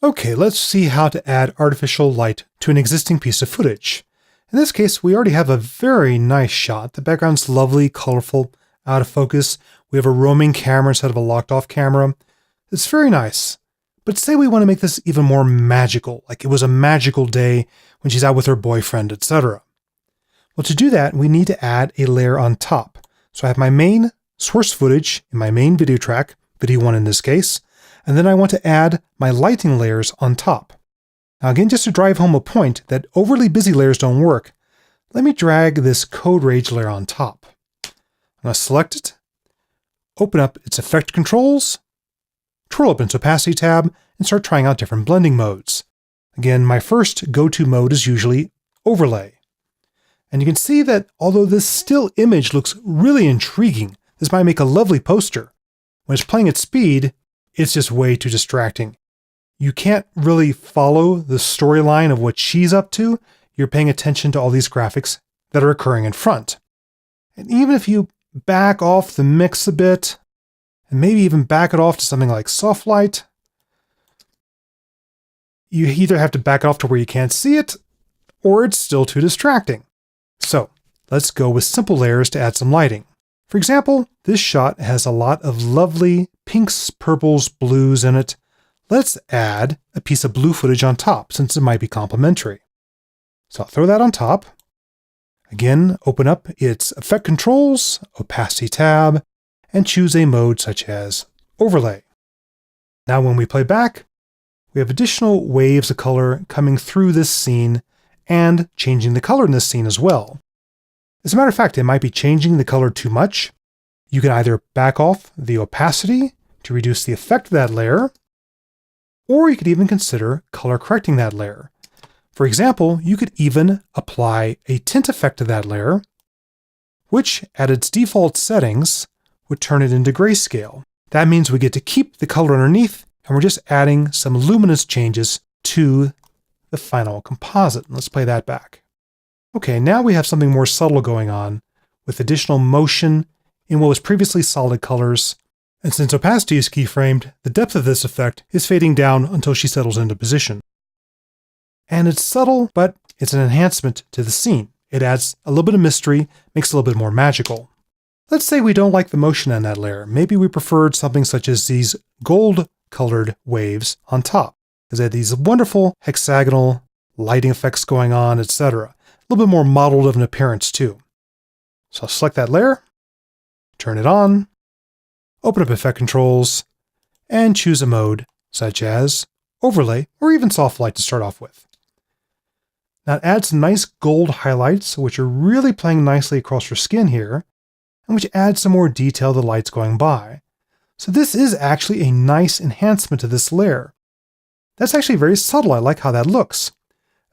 Okay, let's see how to add artificial light to an existing piece of footage. In this case, we already have a very nice shot. The background's lovely, colorful, out of focus. We have a roaming camera instead of a locked-off camera. It's very nice. But say we want to make this even more magical, like it was a magical day when she's out with her boyfriend, etc. Well, to do that, we need to add a layer on top. So I have my main source footage in my main video track, video 1 in this case, and then I want to add my lighting layers on top. Now again, just to drive home a point that overly busy layers don't work, let me drag this Code Rage layer on top. I'm going to select it, open up its effect controls, twirl up its opacity tab, and start trying out different blending modes. Again, my first go-to mode is usually overlay. And you can see that although this still image looks really intriguing, this might make a lovely poster. When it's playing at speed, it's just way too distracting. You can't really follow the storyline of what she's up to. You're paying attention to all these graphics that are occurring in front. And even if you back off the mix a bit, and maybe even back it off to something like soft light, you either have to back it off to where you can't see it, or it's still too distracting. So let's go with simple layers to add some lighting. For example, this shot has a lot of lovely pinks, purples, blues in it. Let's add a piece of blue footage on top, since it might be complementary. So I'll throw that on top. Again, open up its effect controls, opacity tab, and choose a mode such as overlay. Now when we play back, we have additional waves of color coming through this scene and changing the color in this scene as well. As a matter of fact, it might be changing the color too much. You can either back off the opacity to reduce the effect of that layer, or you could even consider color correcting that layer. For example, you could even apply a tint effect to that layer, which at its default settings would turn it into grayscale. That means we get to keep the color underneath, and we're just adding some luminance changes to the final composite. Let's play that back. Okay, now we have something more subtle going on with additional motion in what was previously solid colors. And since opacity is keyframed, the depth of this effect is fading down until she settles into position. And it's subtle, but it's an enhancement to the scene. It adds a little bit of mystery, makes it a little bit more magical. Let's say we don't like the motion on that layer. Maybe we preferred something such as these gold-colored waves on top, because they had these wonderful hexagonal lighting effects going on, etc. A little bit more modeled of an appearance too. So I'll select that layer, turn it on, open up effect controls, and choose a mode such as overlay or even soft light to start off with. Now add some nice gold highlights, which are really playing nicely across your skin here, and which adds some more detail to the lights going by. So this is actually a nice enhancement to this layer. That's actually very subtle. I like how that looks.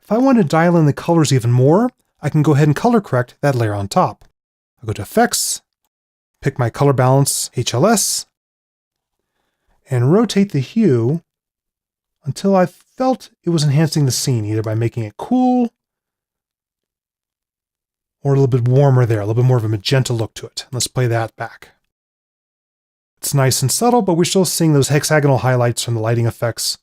If I want to dial in the colors even more, I can go ahead and color correct that layer on top. I'll go to Effects, pick my color balance HLS, and rotate the hue until I felt it was enhancing the scene, either by making it cool or a little bit warmer there, a little bit more of a magenta look to it. Let's play that back. It's nice and subtle, but we're still seeing those hexagonal highlights from the lighting effects.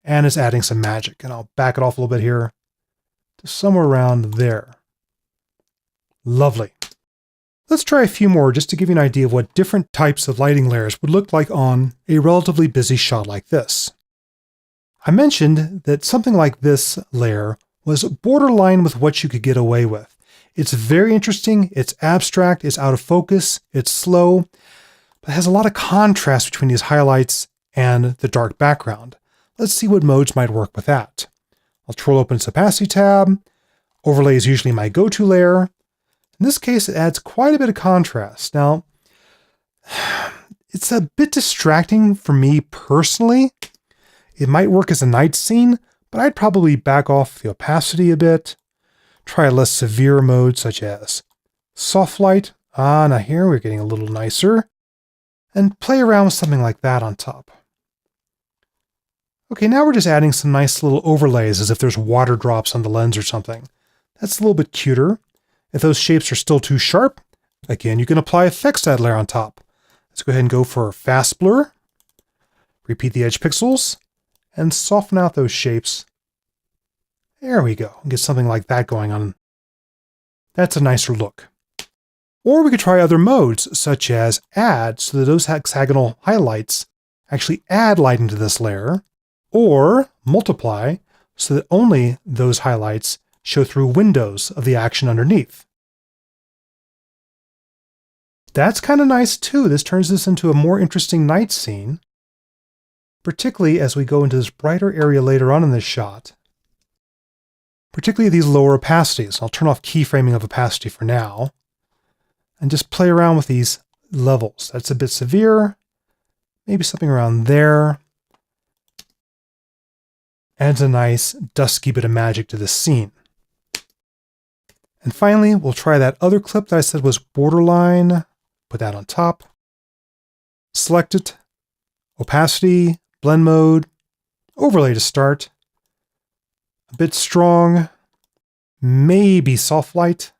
And it's adding some magic. And I'll back it off a little bit here to somewhere around there. Lovely. Let's try a few more just to give you an idea of what different types of lighting layers would look like on a relatively busy shot like this. I mentioned that something like this layer was borderline with what you could get away with. It's very interesting, it's abstract, it's out of focus, it's slow, but it has a lot of contrast between these highlights and the dark background. Let's see what modes might work with that. I'll twirl open its opacity tab. Overlay is usually my go-to layer. In this case, it adds quite a bit of contrast. Now, it's a bit distracting for me personally. It might work as a night scene, but I'd probably back off the opacity a bit. Try a less severe mode such as soft light. Now here we're getting a little nicer. And play around with something like that on top. Okay, now we're just adding some nice little overlays as if there's water drops on the lens or something. That's a little bit cuter. If those shapes are still too sharp, again, you can apply effects to that layer on top. Let's go ahead and go for fast blur. Repeat the edge pixels and soften out those shapes. There we go. Get something like that going on. That's a nicer look. Or we could try other modes, such as add, so that those hexagonal highlights actually add lighting to this layer, or multiply, so that only those highlights show through windows of the action underneath. That's kind of nice too. This turns this into a more interesting night scene, particularly as we go into this brighter area later on in this shot. Particularly these lower opacities. I'll turn off keyframing of opacity for now, and just play around with these levels. That's a bit severe. Maybe something around there. Adds a nice dusky bit of magic to this scene. And finally, we'll try that other clip that I said was borderline. Put that on top. Select it. Opacity, blend mode, overlay to start. A bit strong. Maybe soft light.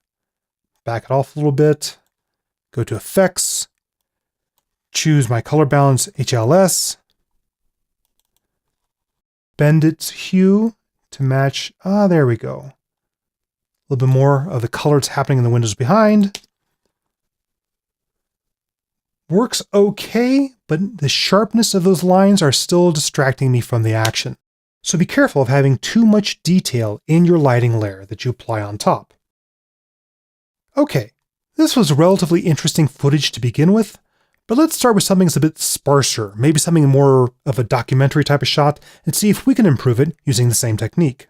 Back it off a little bit. Go to effects. Choose my color balance HLS. Bend its hue to match. There we go. A little bit more of the color that's happening in the windows behind. Works okay, but the sharpness of those lines are still distracting me from the action. So be careful of having too much detail in your lighting layer that you apply on top. Okay, this was relatively interesting footage to begin with, but let's start with something that's a bit sparser, maybe something more of a documentary type of shot, and see if we can improve it using the same technique.